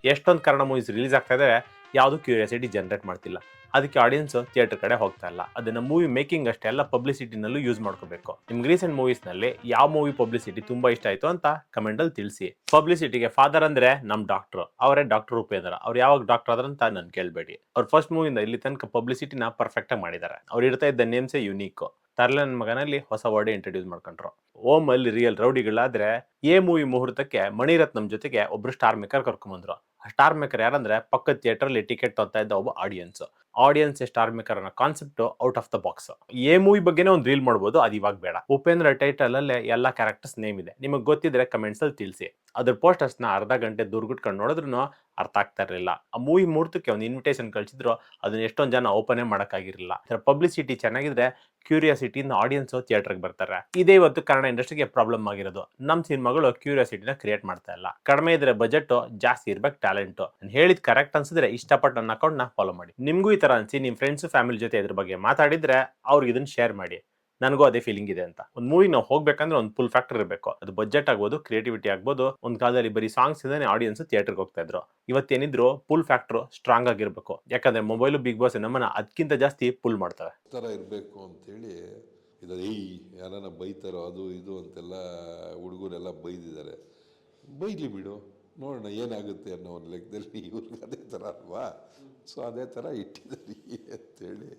ಎಷ್ಟೊಂದು Kannada movies release ಆಗ್ತಾ ಇದಾರೆ, ಯಾವುದು ಕ್ಯೂರಿಯಾಸಿಟಿ ಜನರೇಟ್ ಮಾಡ್ತಿಲ್ಲ. ಅದಕ್ಕೆ ಆಡಿಯನ್ಸ್ ಥಿಯೇಟರ್ ಕಡೆ ಹೋಗ್ತಾ ಇಲ್ಲ. ಅದನ್ನ ಮೂವಿ ಮೇಕಿಂಗ್ ಅಷ್ಟೇ ಅಲ್ಲ, ಪಬ್ಲಿಸಿಟಿನಲ್ಲೂ ಯೂಸ್ ಮಾಡ್ಕೋಬೇಕು. ನಿಮ್ಗೆ ರೀಸೆಂಟ್ ಮೂವೀಸ್ ನಲ್ಲಿ ಯಾವ ಮೂವಿ ಪಬ್ಲಿಸಿಟಿ ತುಂಬಾ ಇಷ್ಟ ಆಯ್ತು ಅಂತ ಕಮೆಂಟ್ ಅಲ್ಲಿ ತಿಳಿಸಿ. ಪಬ್ಲಿಸಿಟಿಗೆ ಫಾದರ್ ಅಂದ್ರೆ ನಮ್ ಡಾಕ್ಟರ್, ಅವರೇ ಡಾಕ್ಟರ್ ಉಪೇಂದ್ರ. ಅವ್ರು ಯಾವಾಗ ಡಾಕ್ಟರ್ ಆದ್ರಂತ ನನ್ ಕೇಳ್ಬೇಡಿ. ಅವ್ರ ಫಸ್ಟ್ ಮೂವಿಯಿಂದ ಇಲ್ಲಿ ತನಕ ಪಬ್ಲಿಸಿಟಿನ ಪರ್ಫೆಕ್ಟ್ ಆಗಿ ಮಾಡಿದ್ದಾರೆ. ಅವ್ರು ಇಡ್ತಾ ಇದ್ದ ನೇಮ್ಸೇ ಯುನೀಕ್. ತರ್ಲೆ ನನ್ ಮಗನಲ್ಲಿ ಹೊಸ ವರ್ಡ್ ಇಂಟ್ರೊಡ್ಯೂಸ್ ಮಾಡ್ಕೊಂಡ್ರು. ಓಮ್ ಅಲ್ಲಿ ರಿಯಲ್ ರೌಡಿಗಳಾದ್ರೆ ಎ ಮೂವಿ ಮುಹೂರ್ತಕ್ಕೆ ಮಣಿರತ್ನಂ ಜೊತೆಗೆ ಒಬ್ರು ಸ್ಟಾರ್ ಮೇಕರ್ ಕರ್ಕೊಂಡ್ಬಂದ್ರು. ಆ ಸ್ಟಾರ್ ಮೇಕರ್ ಯಾರಂದ್ರೆ ಪಕ್ಕದ ಥಿಯೇಟರ್ ಅಲ್ಲಿ ಟಿಕೆಟ್ ತಗೋತಾ ಇದ್ದ ಒಬ್ಬ ಆಡಿಯನ್ಸ್ ಸ್ಟಾರ್ ಮೇಕರ್ ಅನ್ನೋ concept out of the box. A movie ಬಗ್ಗೆನೇ ಒಂದು ರೀಲ್ ಮಾಡ್ಬೋದು, ಅದು ಇವಾಗ ಬೇಡ. ಉಪೇಂದ್ರ ಟೈಟಲ್ ಅಲ್ಲೇ ಎಲ್ಲಾ ಕ್ಯಾರೆಕ್ಟರ್ಸ್ ನೇಮ್ ಇದೆ. ನಿಮಗೆ ಗೊತ್ತಿದ್ರೆ ಕಮೆಂಟ್ಸ್ ಅಲ್ಲಿ ತಿಳಿಸಿ. ಅದ್ರ ಪೋಸ್ಟರ್ಸ್ ನ ಅರ್ಧ ಗಂಟೆ ದುರ್ಗುಟ್ಕೊಂಡು ನೋಡಿದ್ರು ಅರ್ಥ ಆಗ್ತಾ ಇರಲಿಲ್ಲ. ಆ ಮೂವಿ ಮುಹೂರ್ತಕ್ಕೆ ಒಂದು ಇನ್ವಿಟೇಷನ್ ಕಳ್ಸಿದ್ರು, ಅದನ್ನ ಎಷ್ಟೊಂದ್ ಜನ ಓಪನ್ ಮಾಡಕ್ಕಾಗಿರ್ಲಿಲ್ಲ. ಪಬ್ಲಿಸಿಟಿ ಚೆನ್ನಾಗಿದ್ರೆ ಕ್ಯೂರಿಯಾಸಿಟಿಯಿಂದ ಆಡಿಯನ್ಸ್ ಥಿಯೇಟರ್ಗೆ ಬರ್ತಾರೆ. ಇದೇ ಇವತ್ತು ಕನ್ನಡ ಇಂಡಸ್ಟ್ರಿಗೆ ಪ್ರಾಬ್ಲಮ್ ಆಗಿರೋದು. ನಮ್ ಸಿನಿಮಾಗಳು ಕ್ಯೂರಿಯಾಸಿಟಿನ ಕ್ರಿಯೇಟ್ ಮಾಡ್ತಾ ಇಲ್ಲ. ಕಡಿಮೆ ಇದ್ರೆ ಬಜೆಟ್, ಜಾಸ್ತಿ ಇರ್ಬೇಕು ಟ್ಯಾಲೆಂಟ್. ಹೇಳಿದ್ ಕರೆಕ್ಟ್ ಅನ್ಸಿದ್ರೆ ಇಷ್ಟಪಟ್ಟು ನನ್ನ ಅಕೌಂಟ್ ನ ಫಾಲೋ ಮಾಡಿ. ನಿಮ್ಗೂ ಈ ತರ ಅನ್ಸಿ ನಿಮ್ ಫ್ರೆಂಡ್ಸ್ ಫ್ಯಾಮಿಲಿ ಜೊತೆ ಇದ್ರ ಬಗ್ಗೆ ಮಾತಾಡಿದ್ರೆ ಅವ್ರಿಗೆ ಇದನ್ನ ಶೇರ್ ಮಾಡಿ. ನನಗೂ ಅದೇ ಫೀಲಿಂಗ್ ಇದೆ ಅಂತ. ಒಂದು ಮೂವಿ ನಾವು ಹೋಗ್ಬೇಕಂದ್ರೆ ಒಂದು ಫುಲ್ ಫ್ಯಾಕ್ಟರ್ ಇರಬೇಕು. ಅದು ಬಜೆಟ್ ಆಗ್ಬೋದು, ಕ್ರಿಯೇಟಿವಿಟಿ ಆಗ್ಬೋದು. ಒಂದು ಕಾಲದಲ್ಲಿ ಬರೀ ಸಾಂಗ್ಸ್ ಇಂದಾನೆ ಆಡಿಯನ್ಸ್ ಥಿಯೇಟರ್ಗೆ ಹೋಗ್ತಾ ಇದ್ರು. ಇವತ್ತೇನಿದ್ರು ಫುಲ್ ಫ್ಯಾಕ್ಟರ್ ಸ್ಟ್ರಾಂಗ್ ಆಗಿರ್ಬೇಕು. ಯಾಕಂದ್ರೆ ಮೊಬೈಲ್ ಬಿಗ್ ಬಾಸ್ ನಮ್ಮನ್ನ ಅದಕ್ಕಿಂತ ಜಾಸ್ತಿ ಪುಲ್ ಮಾಡ್ತವೆ. ಥರ ಇರಬೇಕು ಅಂತೇಳಿ ಇದು ಯಾರನ್ನ ಬೈತಾರೋ ಅದು ಇದು ಅಂತೆಲ್ಲ ಹುಡುಗರೆಲ್ಲ ಬೈದಿದ್ದಾರೆ. ಬೈಲಿ ಬಿಡು, ನೋಡೋಣ ಏನಾಗುತ್ತೆ ಅನ್ನೋ ಒಂದು ಲೆಕ್ಕದಲ್ಲಿ ಇವ್ರಿಗೆ ಅದೇ ಥರ ಅಲ್ವಾ. ಸೊ ಅದೇ ಥರ ಇಟ್ಟಿದ್ದಾರೆ ಅಂತೇಳಿ